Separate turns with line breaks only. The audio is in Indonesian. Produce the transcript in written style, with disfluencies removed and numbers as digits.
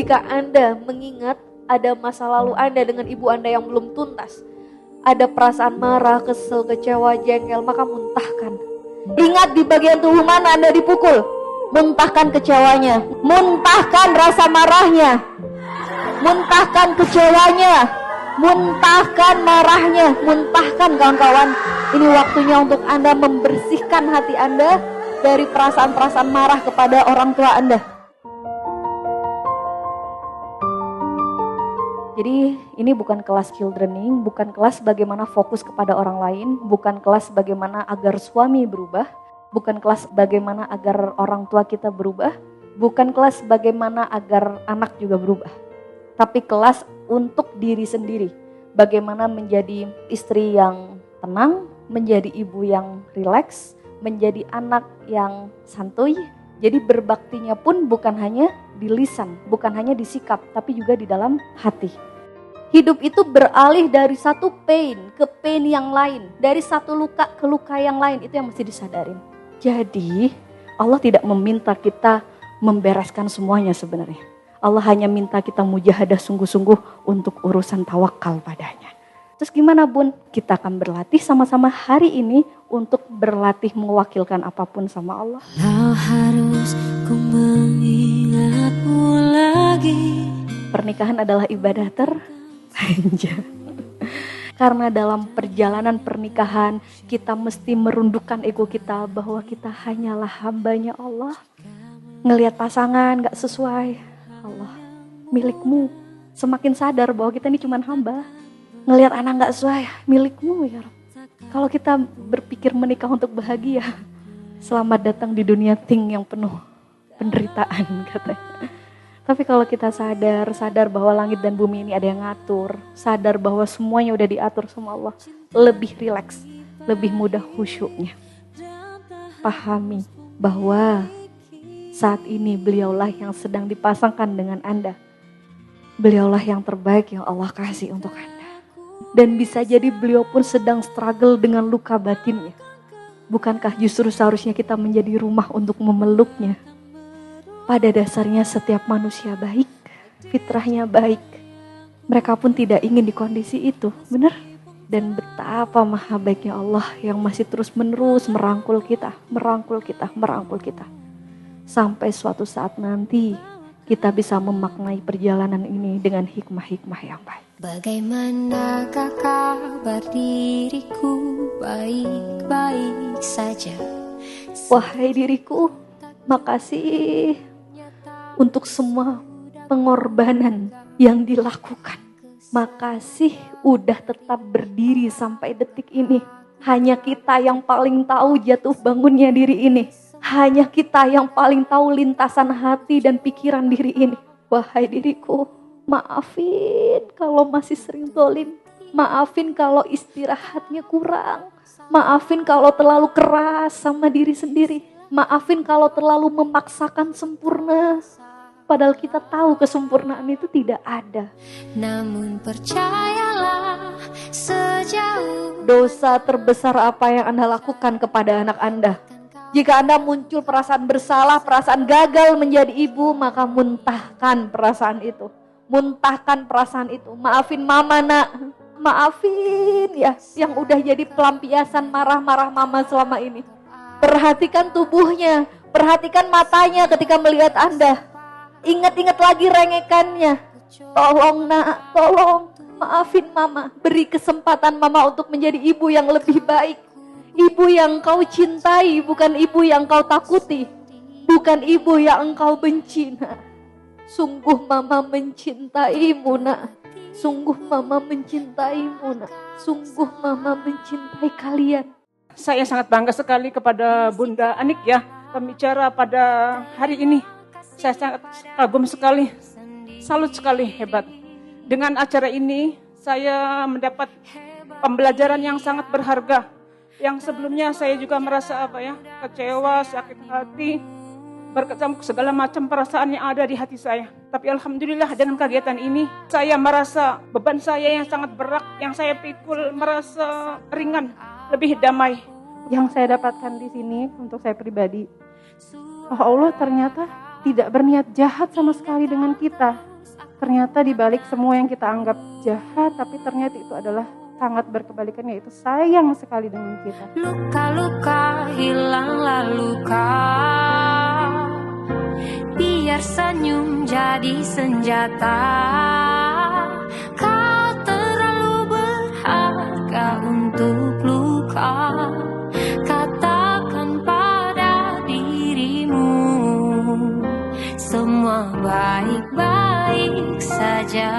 Jika Anda mengingat ada masa lalu Anda dengan ibu Anda yang belum tuntas, ada perasaan marah, kesel, kecewa, jengkel, maka muntahkan. Ingat di bagian tubuh mana Anda dipukul, muntahkan kecewanya, muntahkan rasa marahnya, muntahkan kecewanya, muntahkan marahnya, muntahkan kawan-kawan. Ini waktunya untuk Anda membersihkan hati Anda dari perasaan-perasaan marah kepada orang tua Anda. Jadi ini bukan kelas childrening, bukan kelas bagaimana fokus kepada orang lain, bukan kelas bagaimana agar suami berubah, bukan kelas bagaimana agar orang tua kita berubah, bukan kelas bagaimana agar anak juga berubah. Tapi kelas untuk diri sendiri, bagaimana menjadi istri yang tenang, menjadi ibu yang rileks, menjadi anak yang santuy. Jadi berbaktinya pun bukan hanya di lisan, bukan hanya di sikap, tapi juga di dalam hati. Hidup itu beralih dari satu pain ke pain yang lain, dari satu luka ke luka yang lain, itu yang mesti disadarin. Jadi Allah tidak meminta kita membereskan semuanya sebenarnya. Allah hanya minta kita mujahadah sungguh-sungguh untuk urusan tawakal padanya. Terus gimana Bun? Kita akan berlatih sama-sama hari ini untuk berlatih mewakilkan apapun sama Allah.
Lau harus ku mengingatmu lagi.
Pernikahan adalah ibadah terpanjang. Karena dalam perjalanan pernikahan kita mesti merundukkan ego kita bahwa kita hanyalah hambanya Allah. Ngelihat pasangan gak sesuai, Allah milikmu. Semakin sadar bahwa kita ini cuma hamba. Ngelihat anak gak sesuai, milikmu ya Rabb. Kalau kita berpikir menikah untuk bahagia, selamat datang di dunia yang penuh penderitaan katanya. Tapi kalau kita sadar bahwa langit dan bumi ini ada yang ngatur, sadar bahwa semuanya udah diatur sama Allah, lebih rileks, lebih mudah khusyuknya. Pahami bahwa saat ini beliaulah yang sedang dipasangkan dengan Anda. Beliaulah yang terbaik yang Allah kasih untuk Anda. Dan bisa jadi beliau pun sedang struggle dengan luka batinnya. Bukankah justru seharusnya kita menjadi rumah untuk memeluknya? Pada dasarnya setiap manusia baik, fitrahnya baik. Mereka pun tidak ingin di kondisi itu, benar? Dan betapa maha baiknya Allah yang masih terus menerus merangkul kita. Sampai suatu saat nanti kita bisa memaknai perjalanan ini dengan hikmah-hikmah yang baik.
Bagaimanakah kabar diriku, baik-baik saja.
Wahai diriku, makasih untuk semua pengorbanan yang dilakukan. Makasih udah tetap berdiri sampai detik ini. Hanya kita yang paling tahu jatuh bangunnya diri ini. Hanya kita yang paling tahu lintasan hati dan pikiran diri ini. Wahai diriku, maafin kalau masih sering zalim. Maafin kalau istirahatnya kurang. Maafin kalau terlalu keras sama diri sendiri. Maafin kalau terlalu memaksakan sempurna. Padahal kita tahu kesempurnaan itu tidak ada.
Namun percayalah sejauh
dosa terbesar apa yang Anda lakukan kepada anak Anda? Jika Anda muncul perasaan bersalah, perasaan gagal menjadi ibu, maka muntahkan perasaan itu. Muntahkan perasaan itu. Maafin mama nak. Maafin ya yang udah jadi pelampiasan marah-marah mama selama ini. Perhatikan tubuhnya, perhatikan matanya ketika melihat Anda. Ingat-ingat lagi rengekannya. Tolong nak, tolong maafin mama. Beri kesempatan mama untuk menjadi ibu yang lebih baik. Ibu yang kau cintai, bukan ibu yang kau takuti. Bukan ibu yang engkau benci nak. Sungguh mama mencintaimu nak. Sungguh mama mencintaimu nak. Sungguh mama mencintai kalian.
Saya sangat bangga sekali kepada Bunda Anik ya, pembicara pada hari ini. Saya sangat kagum sekali, salut sekali, hebat. Dengan acara ini saya mendapat pembelajaran yang sangat berharga. Yang sebelumnya saya juga merasa kecewa, sakit hati, berkecamuk segala macam perasaan yang ada di hati saya. Tapi alhamdulillah dengan kegiatan ini saya merasa beban saya yang sangat berat, yang saya pikul merasa ringan, lebih damai.
Yang saya dapatkan di sini untuk saya pribadi, Allah ternyata tidak berniat jahat sama sekali dengan kita. ternyata di balik semua yang kita anggap jahat, tapi ternyata itu adalah sangat berkebalikan, yaitu sayang sekali dengan kita.
Luka-luka hilanglah luka, biar senyum jadi senjata. Kau terlalu berharga untuk luka. Katakan pada dirimu, semua baik-baik saja.